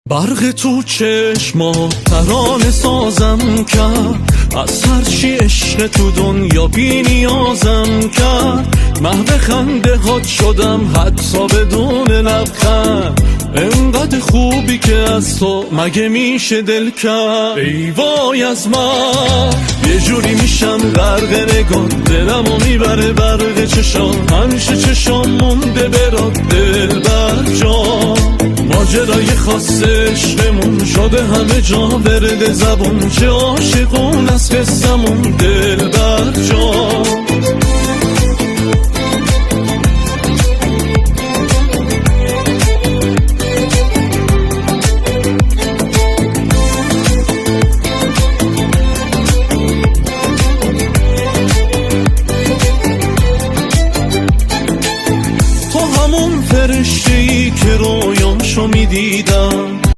برق تو چشما ترانه سازم کرد، از هرچی عشق تو دنیا بی نیازم کرد. محو خنده هات شدم حتی بدون لبخند، انقدر خوبی که از تو مگه میشه دل کرد. ای وای از من یه جوری میشم غرق نگاه، دلمو میبره برق چشام، همیشه چشام مونده برات دل بر جان. ماجرای خاص عشقمون شده همه جا ورد زبون، چه عاشقون از قصمون دل بر جان.